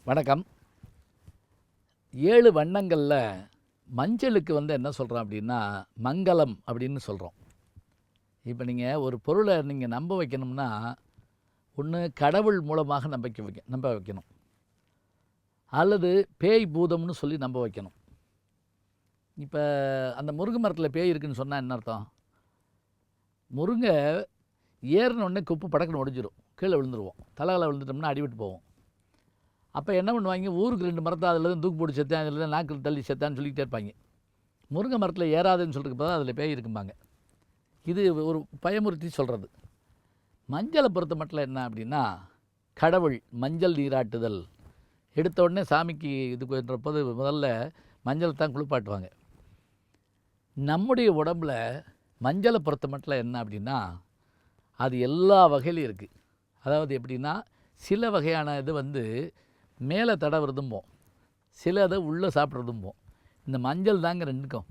வணக்கம். 7 வண்ணங்களில் மஞ்சளுக்கு என்ன சொல்கிறோம் அப்படின்னா, மங்களம் அப்படின்னு சொல்கிறோம். இப்போ நீங்கள் ஒரு பொருளை நீங்கள் நம்ப வைக்கணும்னா, ஒன்று கடவுள் மூலமாக நம்ப வைக்கணும், அல்லது பேய் பூதம்னு சொல்லி நம்ப வைக்கணும். இப்போ அந்த முருங்கை மரத்தில் பேய் இருக்குதுன்னு சொன்னால் என்ன அர்த்தம்? முருங்கை ஏறினோடனே குப்பு படக்குன்னு ஒடிஞ்சிடும், கீழே விழுந்துருவோம். தலையில் விழுந்துட்டோம்னா அடிவிட்டு போவோம். அப்போ என்ன பண்ணுவாங்க, ஊருக்கு 2 மரத்தை அதில் தான் தூக்கு போட்டு செத்தேன், அதில் தான் நாக்கில் தள்ளி செத்தான்னு சொல்லிக்கிட்டே இருப்பாங்க. முருங்கை மரத்தில் ஏறாதுன்னு சொல்கிறதுக்கு பார்த்தா அதில் பேய் இருக்கும்பாங்க. இது ஒரு பயமுறுத்தி சொல்கிறது. மஞ்சளை பொறுத்த மட்டும் என்ன அப்படின்னா, கடவுள் மஞ்சள் நீராட்டுதல். எடுத்த உடனே சாமிக்கு இது பண்ணுறப்போது முதல்ல மஞ்சள் தான் குளிப்பாட்டுவாங்க. நம்முடைய உடம்பில் மஞ்சளை பொறுத்த மட்டும் என்ன அப்படின்னா, அது எல்லா வகையிலையும் இருக்குது. அதாவது எப்படின்னா, சில வகையான இது மேலே தடவுறதும்போம், சில இதை உள்ளே சாப்பிட்றதும்போம். இந்த மஞ்சள் தாங்க ரெண்டுக்கும்,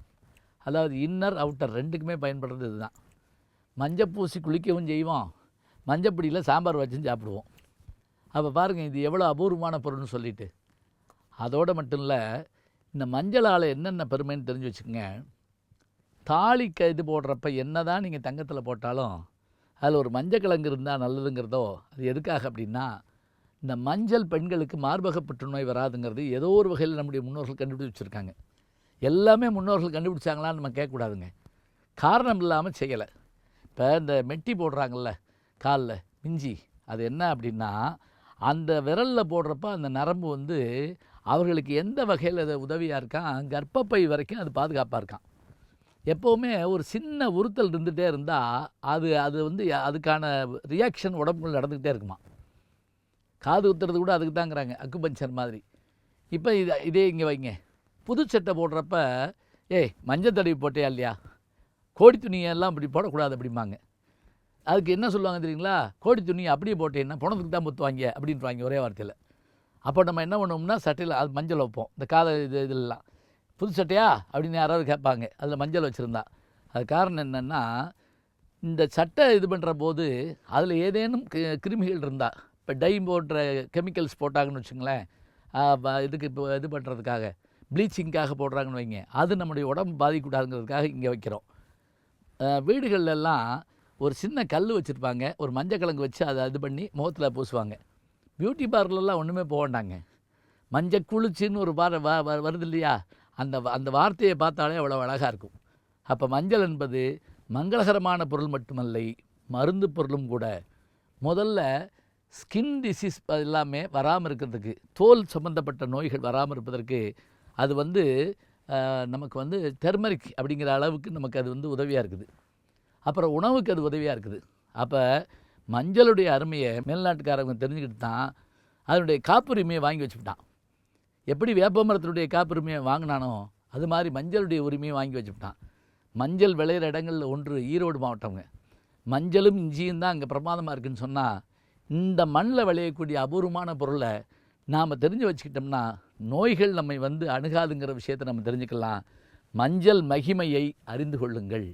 அதாவது இன்னர் அவுட்டர் ரெண்டுக்குமே பயன்படுறது இதுதான். மஞ்சள் பூசி குளிக்கவும் செய்வோம், மஞ்சப்பொடியில் சாம்பார் வச்சும் சாப்பிடுவோம். அப்போ பாருங்கள், இது எவ்வளோ அபூர்வமான பொருள்னு சொல்லிட்டு. அதோடு மட்டும் இல்லை, இந்த மஞ்சளால் என்னென்ன பெருமைன்னு தெரிஞ்சு வச்சுக்கோங்க. தாலிக்கு இது போடுறப்ப என்ன தான் நீங்கள் தங்கத்தில் போட்டாலும் அதில் ஒரு மஞ்சள் கிழங்கு இருந்தால் நல்லதுங்கிறதோ, அது எதுக்காக அப்படின்னா, இந்த மஞ்சள் பெண்களுக்கு மார்பக புற்றுநோய் வராதுங்கிறது ஏதோ ஒரு வகையில் நம்முடைய முன்னோர்கள் கண்டுபிடிச்சிருக்காங்க. எல்லாமே முன்னோர்கள் கண்டுபிடிச்சாங்களான்னு நம்ம கேட்கக்கூடாதுங்க, காரணம் இல்லாமல் செய்யலை. இப்போ இந்த மெட்டி போடுறாங்கள்ல காலில் மிஞ்சி, அது என்ன அப்படின்னா, அந்த விரலில் போடுறப்ப அந்த நரம்பு அவர்களுக்கு எந்த வகையில் அது உதவியாக இருக்கான், கர்ப்பப்பை வரைக்கும் அது பாதுகாப்பாக இருக்கான். எப்போவுமே ஒரு சின்ன உறுத்தல் இருந்துகிட்டே இருந்தால் அது அதுக்கான ரியாக்ஷன் உடம்புக்குள்ள நடந்துக்கிட்டே இருக்குமா. காது குத்துறது கூட அதுக்கு தாங்கிறாங்க, அக்குபஞ்சர் மாதிரி. இப்போ இதே இங்கே வைங்க, புது சட்டை போடுறப்ப மஞ்சள் தடவி போட்டே இல்லையா, கோடி துணியெல்லாம் இப்படி போடக்கூடாது அப்படிம்பாங்க. அதுக்கு என்ன சொல்லுவாங்க தெரியுங்களா, கோடி துணியை அப்படியே போட்டேன்னா பணத்துக்கு தான் முத்துவாங்க அப்படின்றாங்க ஒரே வார்த்தையில். அப்போ நம்ம என்ன பண்ணுவோம்னா, சட்டையில் அது மஞ்சள் வைப்போம். இந்த காதை இதெல்லாம் புது சட்டையா அப்படின்னு யாராவது கேட்பாங்க, அதில் மஞ்சள் வச்சுருந்தா. அது காரணம் என்னென்னா, இந்த சட்டை இது பண்ணுற போது அதில் ஏதேனும் கிருமிகள் இருந்தால், இப்போ டை போன்ற கெமிக்கல்ஸ் போட்டாங்கன்னு வச்சுங்களேன், இதுக்கு இப்போ இது பண்ணுறதுக்காக ப்ளீச்சிங்காக போடுறாங்கன்னு வைங்க, அது நம்முடைய உடம்பு பாதிக்கூடாதுங்கிறதுக்காக இங்கே வைக்கிறோம். வீடுகள்லாம் ஒரு சின்ன கல் வச்சுருப்பாங்க, ஒரு மஞ்சள் கிழங்கு வச்சு அதை இது பண்ணி முகத்தில் பூசுவாங்க. பியூட்டி பார்லர்லாம் ஒன்றுமே போக வேண்டாங்க, மஞ்சள் குளிச்சின்னு ஒரு வருது இல்லையா, அந்த வார்த்தையை பார்த்தாலே அவ்வளோ அழகாக இருக்கும். அப்போ மஞ்சள் என்பது மங்களகரமான பொருள் மட்டுமல்ல, மருந்து பொருளும் கூட. முதல்ல ஸ்கின் டிசீஸ் எல்லாமே வராமல் இருக்கிறதுக்கு, தோல் சம்மந்தப்பட்ட நோய்கள் வராமல் இருப்பதற்கு அது நமக்கு டெர்மரிக் அப்படிங்கிற அளவுக்கு நமக்கு அது உதவியாக இருக்குது. அப்புறம் உணவுக்கு அது உதவியாக இருக்குது. அப்போ மஞ்சளுடைய அருமையை மேல்நாட்டுக்காரங்க தெரிஞ்சுக்கிட்டு தான் அதனுடைய காப்புரிமையை வாங்கி வச்சுக்கிட்டான். எப்படி வேப்ப மரத்தினுடைய காப்புரிமையை வாங்கினானோ அது மாதிரி மஞ்சளுடைய உரிமையை வாங்கி வச்சுக்கிட்டான். மஞ்சள் விளையிற இடங்களில் ஒன்று ஈரோடு மாவட்டங்க. மஞ்சளும் இஞ்சியும் தான் அங்கே பிரமாதமாக இருக்குதுன்னு சொன்னால், இந்த மண்ணில் விளையக்கூடிய அபூர்வமான பொருளை நாம் தெரிஞ்சு வச்சுக்கிட்டோம்னா நோய்கள் நம்மை அணுகாதுங்கிற விஷயத்தை நம்ம தெரிஞ்சுக்கலாம். மஞ்சள் மகிமையை அறிந்து கொள்ளுங்கள்.